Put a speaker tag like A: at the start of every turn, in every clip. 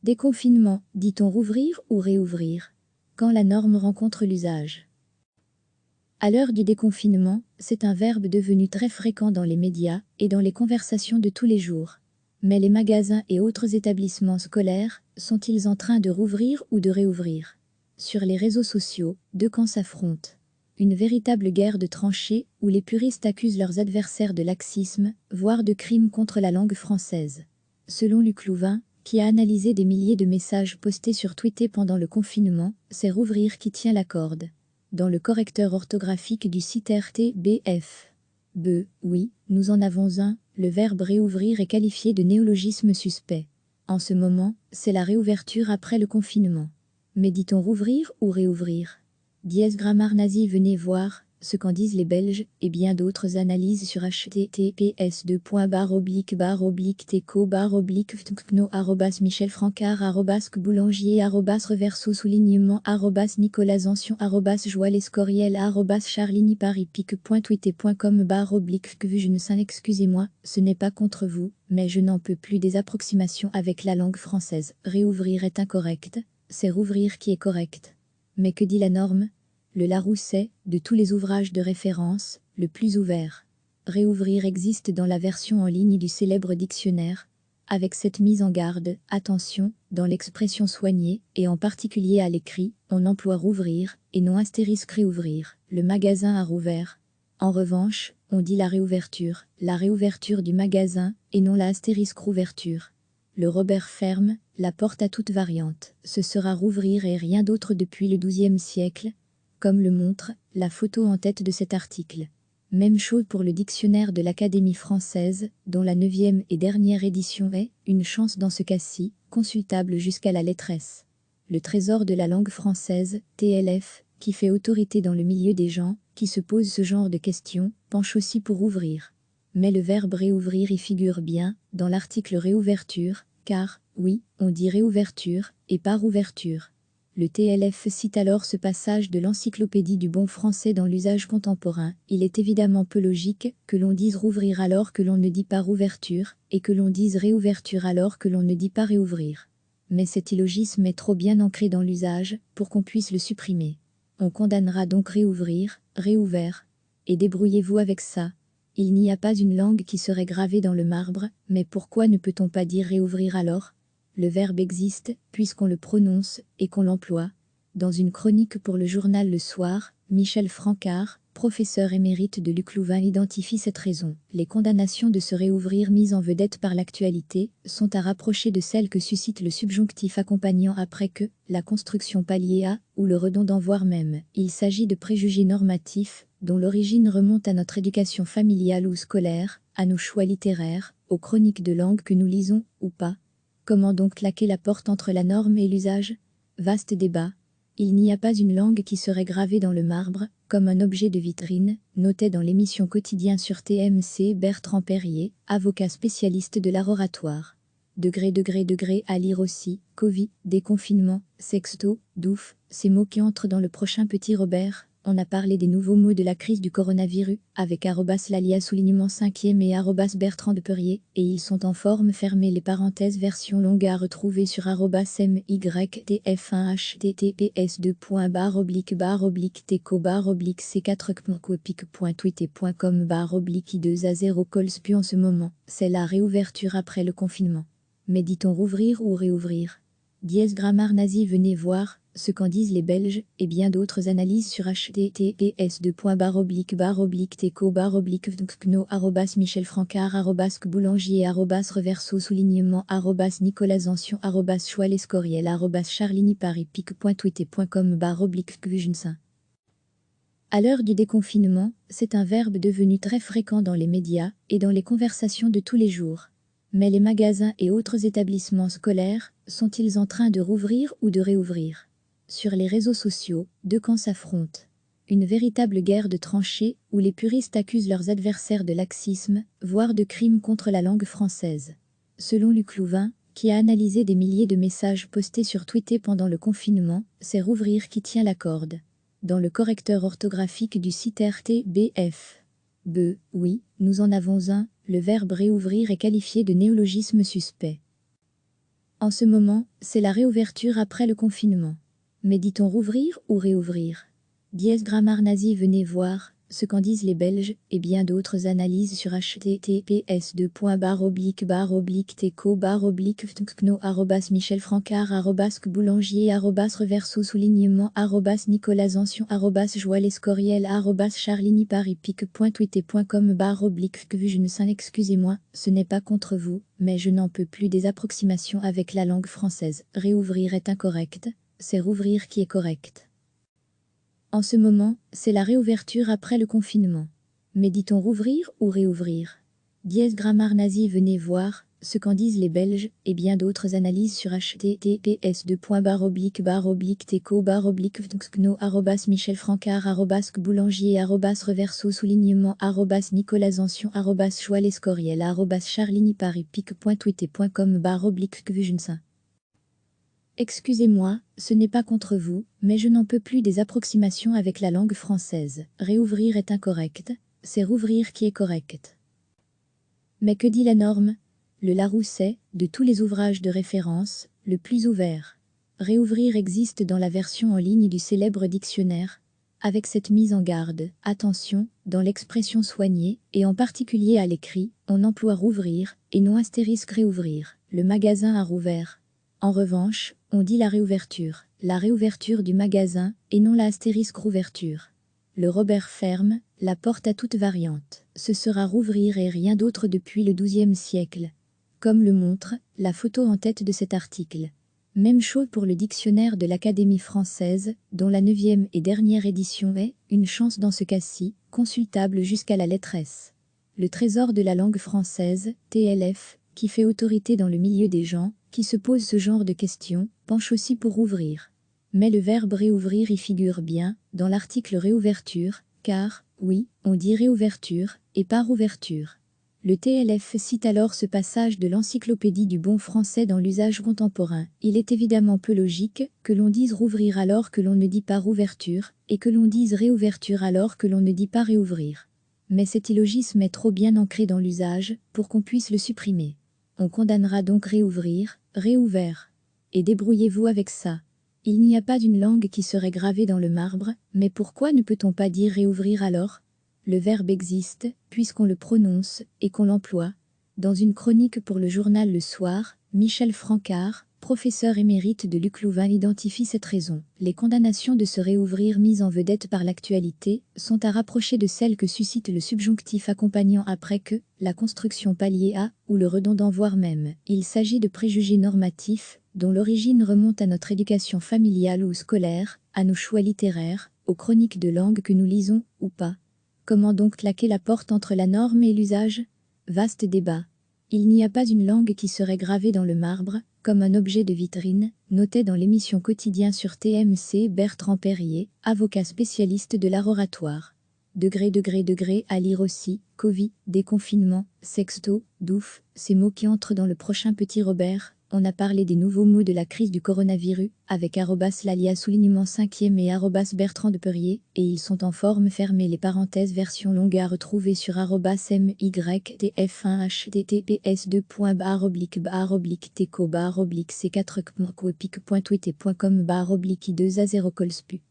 A: Déconfinement, dit-on rouvrir ou réouvrir? Quand la norme rencontre l'usage. À l'heure du déconfinement, c'est un verbe devenu très fréquent dans les médias et dans les conversations de tous les jours. Mais les magasins et autres établissements scolaires sont-ils en train de rouvrir ou de réouvrir? Sur les réseaux sociaux, deux camps s'affrontent. Une véritable guerre de tranchées où les puristes accusent leurs adversaires de laxisme, voire de crimes contre la langue française. Selon Luc Louvain, qui a analysé des milliers de messages postés sur Twitter pendant le confinement, c'est rouvrir qui tient la corde. Dans le correcteur orthographique du site RTBF. Oui, nous en avons un, le verbe réouvrir est qualifié de néologisme suspect. En ce moment, c'est la réouverture après le confinement. Mais dit-on rouvrir ou réouvrir? Dièse Grammar Nazi, venez voir ce qu'en disent les Belges et bien d'autres analyses sur https://teco/teco/vtcno @michelfrancard @boulanger @reverso soulignement @nicolas Ancion @joie lescoriel @charligny-paris-pic.twitter.com excusez-moi, ce n'est pas contre vous, mais je n'en peux plus des approximations avec la langue française. Réouvrir est incorrect, c'est rouvrir qui est correct. Mais que dit la norme? Le Larousset, de tous les ouvrages de référence, le plus ouvert. Réouvrir existe dans la version en ligne du célèbre dictionnaire, avec cette mise en garde, attention, dans l'expression soignée, et en particulier à l'écrit, on emploie rouvrir, et non astérisque réouvrir, le magasin a rouvert. En revanche, on dit la réouverture du magasin, et non la astérisque rouverture. Le Robert ferme, la porte à toute variante, ce sera rouvrir et rien d'autre depuis le XIIe siècle, comme le montre la photo en tête de cet article. Même chose pour le dictionnaire de l'Académie française, dont la 9e et dernière édition est, une chance dans ce cas-ci, consultable jusqu'à la lettre S. Le trésor de la langue française, TLF, qui fait autorité dans le milieu des gens qui se posent ce genre de questions, penche aussi pour ouvrir. Mais le verbe réouvrir y figure bien, dans l'article réouverture, car, oui, on dit réouverture, et pas rouverture. Le TLF cite alors ce passage de l'encyclopédie du bon français dans l'usage contemporain. Il est évidemment peu logique que l'on dise rouvrir alors que l'on ne dit pas rouverture, et que l'on dise réouverture alors que l'on ne dit pas réouvrir. Mais cet illogisme est trop bien ancré dans l'usage pour qu'on puisse le supprimer. On condamnera donc réouvrir, réouvert. Et débrouillez-vous avec ça. Il n'y a pas une langue qui serait gravée dans le marbre, mais pourquoi ne peut-on pas dire réouvrir alors? Le verbe existe, puisqu'on le prononce et qu'on l'emploie. Dans une chronique pour le journal Le Soir, Michel Francard, professeur émérite de Luc Louvain, identifie cette raison. Les condamnations de se réouvrir mises en vedette par l'actualité sont à rapprocher de celles que suscite le subjonctif accompagnant après que, la construction palliée à, ou le redondant voire même. Il s'agit de préjugés normatifs, dont l'origine remonte à notre éducation familiale ou scolaire, à nos choix littéraires, aux chroniques de langue que nous lisons, ou pas. Comment donc claquer la porte entre la norme et l'usage? Vaste débat. Il n'y a pas une langue qui serait gravée dans le marbre, comme un objet de vitrine, notait dans l'émission Quotidien sur TMC Bertrand Perrier, avocat spécialiste de l'art oratoire. Degré à lire aussi, Covid, déconfinement, sexto, douf, ces mots qui entrent dans le prochain Petit Robert. On a parlé des nouveaux mots de la crise du coronavirus, avec @Lalia soulignement 5e et @Bertrand de Perrier, et ils sont en forme fermée les parenthèses version longue à retrouver sur @mytf1 https://teco/c4.twitter.com /i2a0 colspu. En ce moment, c'est la réouverture après le confinement. Mais dit-on rouvrir ou réouvrir? Dièse Grammar Nazi, venez voir ce qu'en disent les Belges et bien d'autres analyses sur https://teco/vtcno @michelfrancard @boulanger @reverso soulignement @nicolas Ancion @joie lescoriel @charligny-paris-pic.twitter.com /. À l'heure du déconfinement, c'est un verbe devenu très fréquent dans les médias et dans les conversations de tous les jours. Mais les magasins et autres établissements scolaires sont-ils en train de rouvrir ou de réouvrir? Sur les réseaux sociaux, deux camps s'affrontent. Une véritable guerre de tranchées où les puristes accusent leurs adversaires de laxisme, voire de crimes contre la langue française. Selon Luc Louvain, qui a analysé des milliers de messages postés sur Twitter pendant le confinement, c'est rouvrir qui tient la corde. Dans le correcteur orthographique du site RTBF. Oui, nous en avons un, le verbe réouvrir est qualifié de néologisme suspect. En ce moment, c'est la réouverture après le confinement. Mais dit-on rouvrir ou réouvrir? Dièse grammaire nazi, venez voir ce qu'en disent les Belges et bien d'autres analyses sur https://teco/teco/ftnkno @michelfrancard @boulanger @reverso soulignement @nicolas Ancion @joël escoriel @charligny paris pic.twitter.com /que je ne sais, excusez-moi, ce n'est pas contre vous, mais je n'en peux plus des approximations avec la langue française. Réouvrir est incorrect, c'est rouvrir qui est correct. En ce moment, c'est la réouverture après le confinement. Mais dit-on rouvrir ou réouvrir? Dièse grammaire nazi, venez voir ce qu'en disent les Belges et bien d'autres analyses sur https://teco/teco/ftnkno @michelfrancard @boulanger @reverso soulignement @nicolas Ancion joël escoriel charligny paris pic.twitter.com que je ne sais. Excusez-moi, ce n'est pas contre vous, mais je n'en peux plus des approximations avec la langue française. Réouvrir est incorrect, c'est rouvrir qui est correct. Mais que dit la norme? Le Larousse, de tous les ouvrages de référence, le plus ouvert. Réouvrir existe dans la version en ligne du célèbre dictionnaire, avec cette mise en garde, attention, dans l'expression soignée, et en particulier à l'écrit, on emploie rouvrir, et non astérisque réouvrir. Le magasin a rouvert. En revanche, on dit la réouverture du magasin, et non la astérisque rouverture. Le Robert ferme, la porte à toute variante. Ce sera rouvrir et rien d'autre depuis le XIIe siècle. Comme le montre la photo en tête de cet article. Même chose pour le dictionnaire de l'Académie française, dont la 9e et dernière édition est, une chance dans ce cas-ci, consultable jusqu'à la lettre S. Le trésor de la langue française, TLF, qui fait autorité dans le milieu des gens qui se posent ce genre de questions, penche aussi pour ouvrir. Mais le verbe réouvrir y figure bien, dans l'article réouverture, car, oui, on dit réouverture, et pas rouverture. Le TLF cite alors ce passage de l'encyclopédie du bon français dans l'usage contemporain. Il est évidemment peu logique que l'on dise rouvrir alors que l'on ne dit pas rouverture, et que l'on dise réouverture alors que l'on ne dit pas réouvrir. Mais cet illogisme est trop bien ancré dans l'usage pour qu'on puisse le supprimer. On condamnera donc réouvrir, réouvert. Et débrouillez-vous avec ça. Il n'y a pas d'une langue qui serait gravée dans le marbre, mais pourquoi ne peut-on pas dire réouvrir alors? Le verbe existe, puisqu'on le prononce, et qu'on l'emploie. Dans une chronique pour le journal Le Soir, Michel Francard, professeur émérite de Luc Louvain, identifie cette raison. Les condamnations de se réouvrir mises en vedette par l'actualité sont à rapprocher de celles que suscite le subjonctif accompagnant après que, la construction palliée à, ou le redondant voire même. Il s'agit de préjugés normatifs, dont l'origine remonte à notre éducation familiale ou scolaire, à nos choix littéraires, aux chroniques de langue que nous lisons, ou pas. Comment donc claquer la porte entre la norme et l'usage? Vaste débat. Il n'y a pas une langue qui serait gravée dans le marbre, comme un objet de vitrine, notait dans l'émission Quotidien sur TMC Bertrand Perrier, avocat spécialiste de l'art oratoire. Degré à lire aussi, Covid, déconfinement, sexto, douf, ces mots qui entrent dans le prochain petit Robert. On a parlé des nouveaux mots de la crise du coronavirus, avec @lalia soulignement 5e et @Bertrand de Perrier, et ils sont en forme fermée les parenthèses version longue à retrouver sur @mytf1 https://teco/c4.twitter.com /i2a0colspu.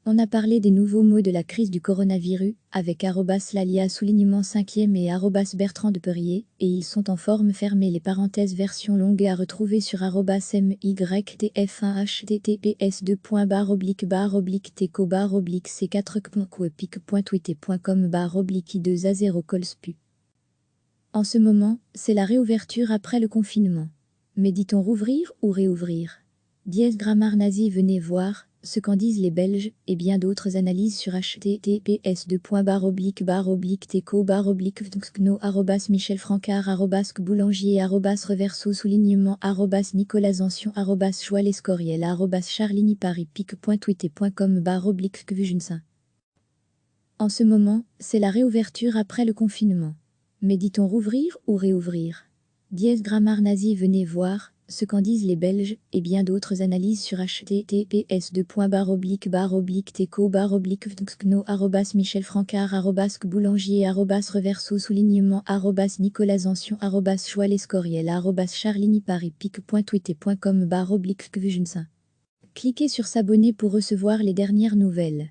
A: On a parlé des nouveaux mots de la crise du coronavirus, avec @lalia soulignement 5e et @Bertrand de Perrier, et ils sont en forme fermée les parenthèses version longue à retrouver sur @mytf1 https://teco/c4.twitter.com /i2a0colspu. En ce moment, c'est la réouverture après le confinement. Mais dit-on rouvrir ou réouvrir? Dièse grammaire nazi, venez voir ce qu'en disent les Belges et bien d'autres analyses sur https://teco/teco/ftnkno @michelfrancard @boulanger @reverso soulignement @nicolas Ancion joël escoriel @charligny paris pic.twitter.com que je ne sais. En ce moment, c'est la réouverture après le confinement. Mais dit-on rouvrir ou réouvrir? Dièse grammaire nazi, venez voir ce qu'en disent les Belges, et bien d'autres analyses sur https://teco/teco/vtxno @michelfrancard @boulanger @reverso @Nicolas Ancion @Joël charligny-paris-pic.twitter.com /. Cliquez sur s'abonner pour recevoir les dernières nouvelles.